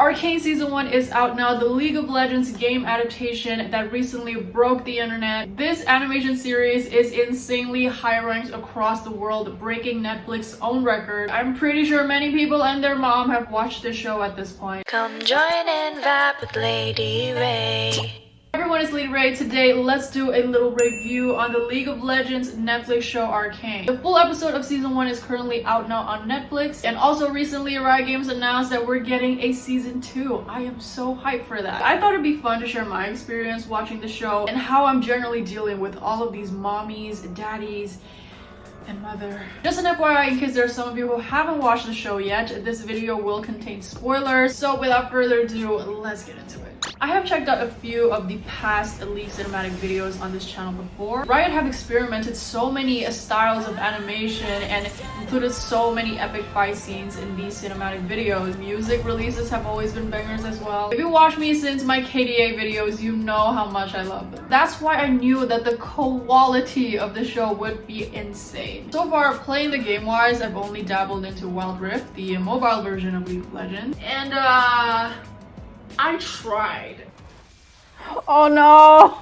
Arcane Season 1 is out now, the League of Legends game adaptation that recently broke the internet. This animation series is insanely high ranked across the world, breaking Netflix's own record. I'm pretty sure many people and their mom have watched this show at this point. Come join and vibe with Lady Ray. Everyone, it's Lady Ray. Today, let's do a little review on the League of Legends Netflix show Arcane. The full episode of Season 1 is currently out now on Netflix, and also recently Riot Games announced that we're getting a Season 2. I am so hyped for that. I thought it'd be fun to share my experience watching the show and how I'm generally dealing with all of these mommies, daddies, and mother. Just an FYI, in case there's some of you who haven't watched the show yet, this video will contain spoilers. So without further ado, let's get into it. I have checked out a few of the past Elite cinematic videos on this channel before. Riot have experimented so many styles of animation and included so many epic fight scenes in these cinematic videos. Music releases have always been bangers as well. If you watch me since my KDA videos, you know how much I love them. That's why I knew that the quality of the show would be insane. So far, playing the game wise, I've only dabbled into Wild Rift, the mobile version of League of Legends, and I tried. Oh no!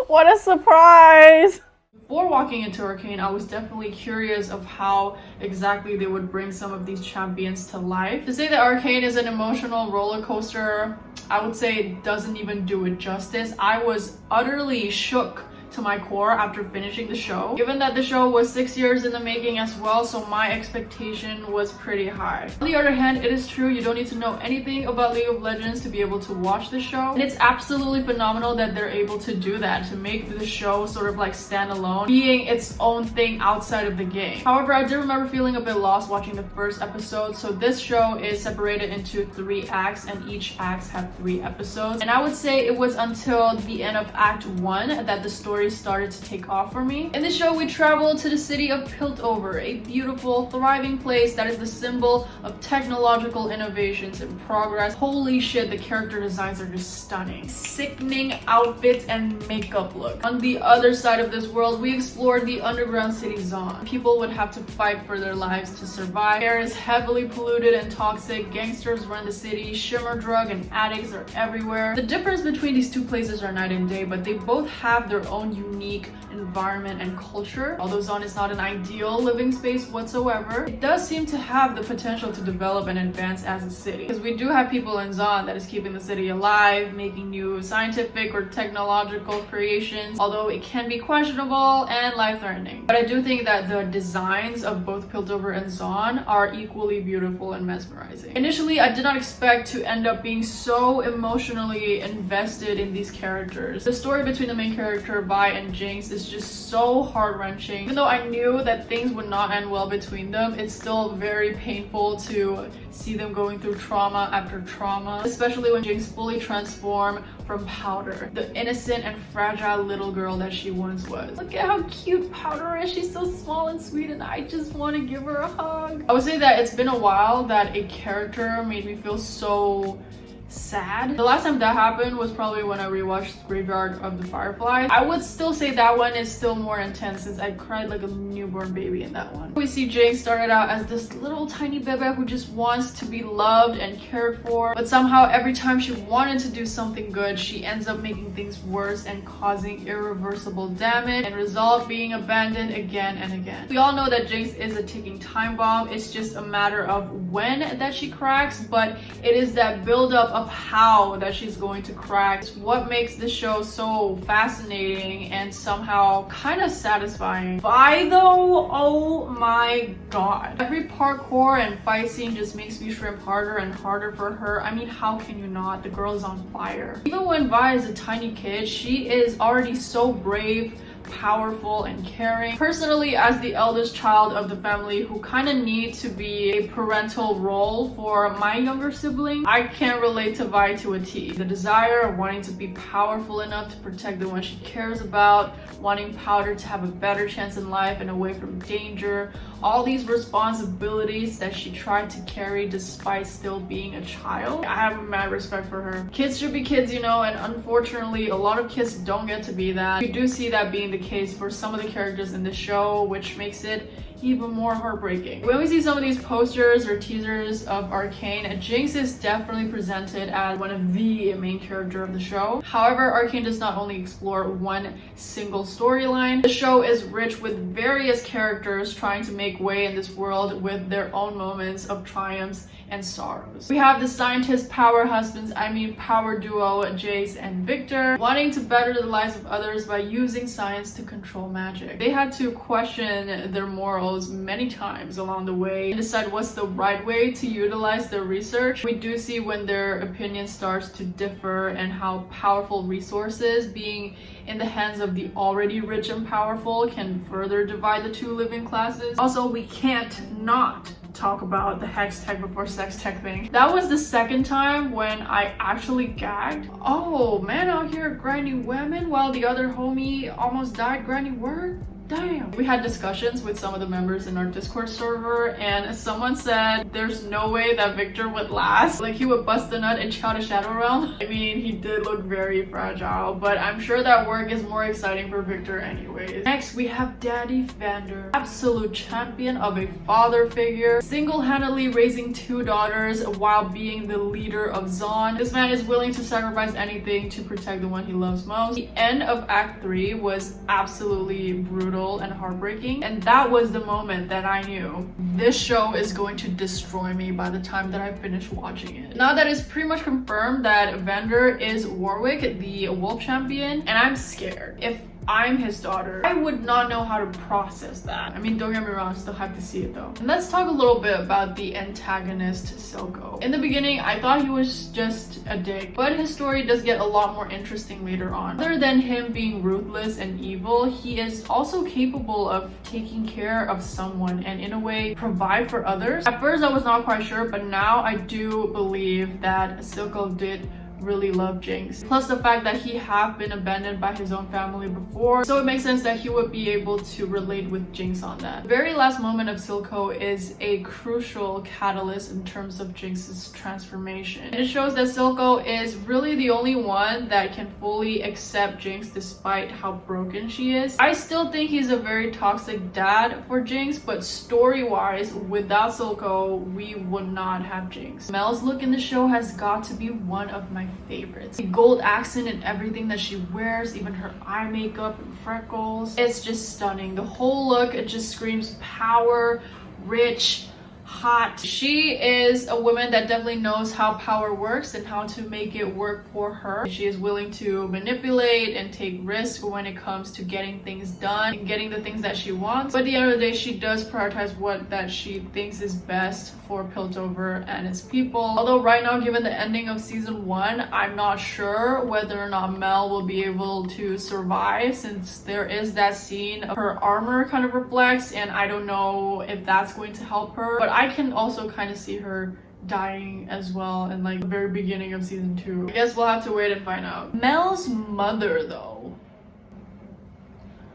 What a surprise! Before walking into Arcane, I was definitely curious of how exactly they would bring some of these champions to life. To say that Arcane is an emotional roller coaster, I would say it doesn't even do it justice. I was utterly shook to my core after finishing the show, given that the show was 6 years in the making as well, so my expectation was pretty high. On the other hand, it is true you don't need to know anything about League of Legends to be able to watch the show, and it's absolutely phenomenal that they're able to do that, to make the show sort of like stand alone, being its own thing outside of the game. However, I do remember feeling a bit lost watching the first episode. So this show is separated into 3 acts, and each act have 3 episodes, and I would say it was until the end of Act 1 that the story started to take off for me. In the show, we travel to the city of Piltover, a beautiful, thriving place that is the symbol of technological innovations and progress. Holy shit, the character designs are just stunning. Sickening outfits and makeup look. On the other side of this world, we explored the underground city Zaun. People would have to fight for their lives to survive. Air is heavily polluted and toxic. Gangsters run the city. Shimmer drug and addicts are everywhere. The difference between these 2 places are night and day, but they both have their own unique environment and culture. Although Zaun is not an ideal living space whatsoever, it does seem to have the potential to develop and advance as a city. Because we do have people in Zaun that is keeping the city alive, making new scientific or technological creations, although it can be questionable and life-threatening. But I do think that the designs of both Piltover and Zaun are equally beautiful and mesmerizing. Initially, I did not expect to end up being so emotionally invested in these characters. The story between the main character, Vi, and Jinx is just so heart-wrenching. Even though I knew that things would not end well between them, it's still very painful to see them going through trauma after trauma, especially when Jinx fully transformed from Powder, the innocent and fragile little girl that she once was. Look at how cute Powder is. She's so small and sweet, and I just want to give her a hug. I would say that it's been a while that a character made me feel so sad. The last time that happened was probably when I rewatched Graveyard of the Fireflies. I would still say that one is still more intense, since I cried like a newborn baby in that one. We see Jinx started out as this little tiny bebe who just wants to be loved and cared for, but somehow every time she wanted to do something good, she ends up making things worse and causing irreversible damage, and result being abandoned again and again. We all know that Jinx is a ticking time bomb. It's just a matter of when that she cracks, but it is that buildup of how that she's going to crack. It's what makes this show so fascinating and somehow kind of satisfying. Vi though, oh my god. Every parkour and fight scene just makes me shrimp harder and harder for her. I mean, how can you not? The girl is on fire. Even when Vi is a tiny kid, she is already so brave, powerful, and caring. Personally, as the eldest child of the family who kind of need to be a parental role for my younger sibling, I can relate to Vi to a T. The desire of wanting to be powerful enough to protect the one she cares about, wanting Powder to have a better chance in life and away from danger, all these responsibilities that she tried to carry despite still being a child. I have mad respect for her. Kids should be kids, you know, and unfortunately a lot of kids don't get to be that. You do see that being the case for some of the characters in the show, which makes it even more heartbreaking. When we see some of these posters or teasers of Arcane, Jinx is definitely presented as one of the main character of the show. However, Arcane does not only explore one single storyline. The show is rich with various characters trying to make way in this world with their own moments of triumphs and sorrows. We have the scientist power husbands, power duo Jace and Victor, wanting to better the lives of others by using science to control magic. They had to question their morals many times along the way and decide what's the right way to utilize their research. We do see when their opinion starts to differ and how powerful resources being in the hands of the already rich and powerful can further divide the two living classes. Also, we can't not talk about the hex tech before sex tech thing. That was the second time when I actually gagged. Oh, man out here grinding women while the other homie almost died grinding word. Damn. We had discussions with some of the members in our Discord server, and someone said there's no way that Victor would last. Like, he would bust a nut and shout a shadow realm. I mean, he did look very fragile, but I'm sure that work is more exciting for Victor anyways. Next, we have Daddy Vander, absolute champion of a father figure, single-handedly raising 2 daughters while being the leader of Zaun. This man is willing to sacrifice anything to protect the one he loves most. The end of Act 3 was absolutely brutal and heartbreaking, and that was the moment that I knew this show is going to destroy me by the time that I finish watching it. Now that it's pretty much confirmed that Vander is Warwick, the wolf champion, and I'm scared. If I'm his daughter, I would not know how to process that. I mean, don't get me wrong, I still have to see it though. And let's talk a little bit about the antagonist, Silco. In the beginning, I thought he was just a dick, but his story does get a lot more interesting later on. Other than him being ruthless and evil, he is also capable of taking care of someone and in a way provide for others. At first, I was not quite sure, but now I do believe that Silco did really love Jinx. Plus the fact that he have been abandoned by his own family before, so it makes sense that he would be able to relate with Jinx on that. The very last moment of Silco is a crucial catalyst in terms of Jinx's transformation. And it shows that Silco is really the only one that can fully accept Jinx despite how broken she is. I still think he's a very toxic dad for Jinx, but story-wise, without Silco, we would not have Jinx. Mel's look in the show has got to be one of my favorites. The gold accent and everything that she wears, even her eye makeup and freckles, it's just stunning. The whole look, it just screams power, rich, hot. She is a woman that definitely knows how power works and how to make it work for her. She is willing to manipulate and take risks when it comes to getting things done and getting the things that she wants. But at the end of the day, she does prioritize what that she thinks is best for Piltover and its people. Although right now, given the ending of season 1, I'm not sure whether or not Mel will be able to survive, since there is that scene of her armor kind of reflects, and I don't know if that's going to help her. But I can also kind of see her dying as well in like the very beginning of season 2. I guess we'll have to wait and find out. Mel's mother though,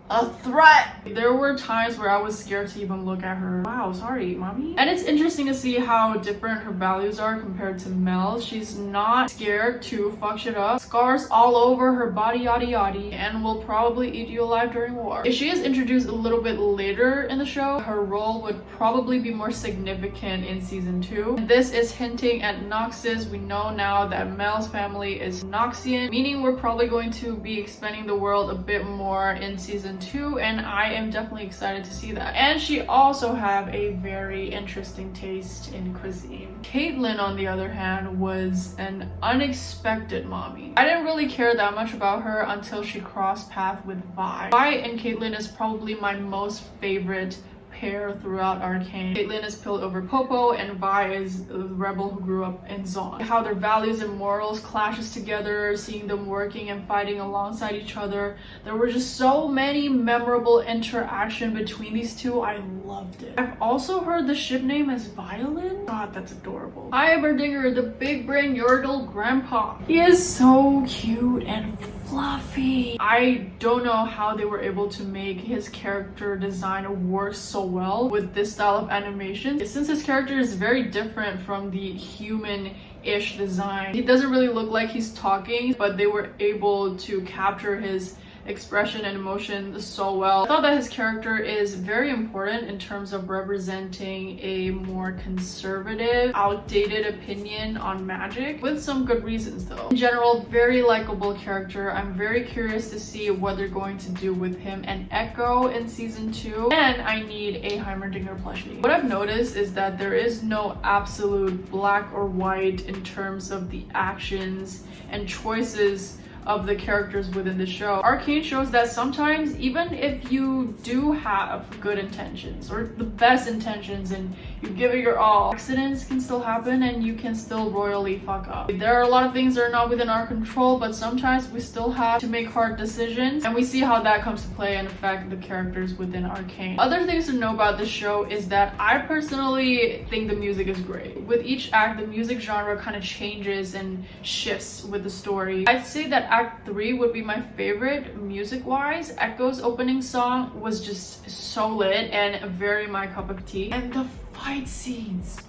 a threat. There were times where I was scared to even look at her. Wow, sorry, mommy. And it's interesting to see how different her values are compared to Mel. She's not scared to fuck shit up. Scars all over her body, yada yada, and will probably eat you alive during war. If she is introduced a little bit later in the show, her role would probably be more significant in season 2. And this is hinting at Noxus. We know now that Mel's family is Noxian, meaning we're probably going to be expanding the world a bit more in season 2, and I am definitely excited to see that. And she also have a very interesting taste in cuisine. Caitlyn, on the other hand, was an unexpected mommy. I didn't really care that much about her until she crossed paths with Vi. Vi and Caitlyn is probably my most favorite pair throughout Arcane. Caitlyn is Piltover Popo and Vi is the rebel who grew up in Zaun. How their values and morals clashes together, seeing them working and fighting alongside each other. There were just so many memorable interaction between these two. I loved it. I've also heard the ship name as Violin. God, that's adorable. Heimerdinger, the big brain Yordle grandpa. He is so cute and fluffy. I don't know how they were able to make his character design work so well with this style of animation, since his character is very different from the human-ish design. He doesn't really look like he's talking, but they were able to capture his expression and emotion so well. I thought that his character is very important in terms of representing a more conservative, outdated opinion on magic, with some good reasons though. In general, very likable character. I'm very curious to see what they're going to do with him and Echo in season 2, and I need a Heimerdinger plushie. What I've noticed is that there is no absolute black or white in terms of the actions and choices of the characters within the show. Arcane shows that sometimes, even if you do have good intentions or the best intentions and you give it your all, accidents can still happen and you can still royally fuck up. There are a lot of things that are not within our control, but sometimes we still have to make hard decisions, and we see how that comes to play and affect the characters within Arcane. Other things to know about this show is that I personally think the music is great. With each act, the music genre kind of changes and shifts with the story. I'd say that Act 3 would be my favorite music-wise. Echo's opening song was just so lit and very my cup of tea. And the fight scenes.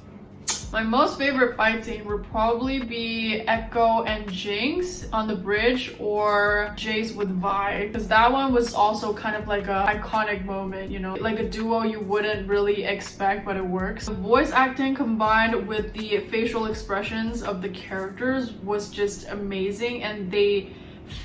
My most favorite fight scene would probably be Echo and Jinx on the bridge, or Jace with Vi, because that one was also kind of like an iconic moment, you know, like a duo you wouldn't really expect, but it works. The voice acting combined with the facial expressions of the characters was just amazing, and they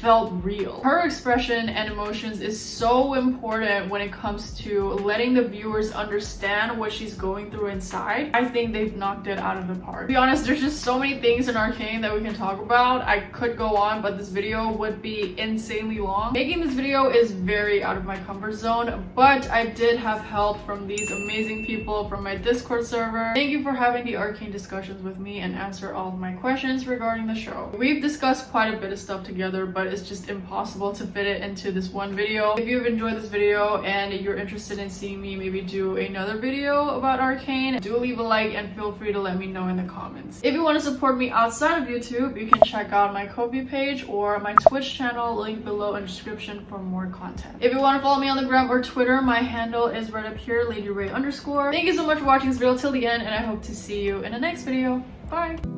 felt real. Her expression and emotions is so important when it comes to letting the viewers understand what she's going through inside. I think they've knocked it out of the park. To be honest, there's just so many things in Arcane that we can talk about. I could go on, but this video would be insanely long. Making this video is very out of my comfort zone, but I did have help from these amazing people from my Discord server. Thank you for having the Arcane discussions with me and answer all of my questions regarding the show. We've discussed quite a bit of stuff together, but it's just impossible to fit it into this one video. If you've enjoyed this video and you're interested in seeing me maybe do another video about Arcane, do leave a like and feel free to let me know in the comments. If you want to support me outside of YouTube, you can check out my Ko-fi page or my Twitch channel, link below in the description for more content. If you want to follow me on the gram or Twitter, my handle is right up here, LadyRay_. Thank you so much for watching this video till the end, and I hope to see you in the next video. Bye!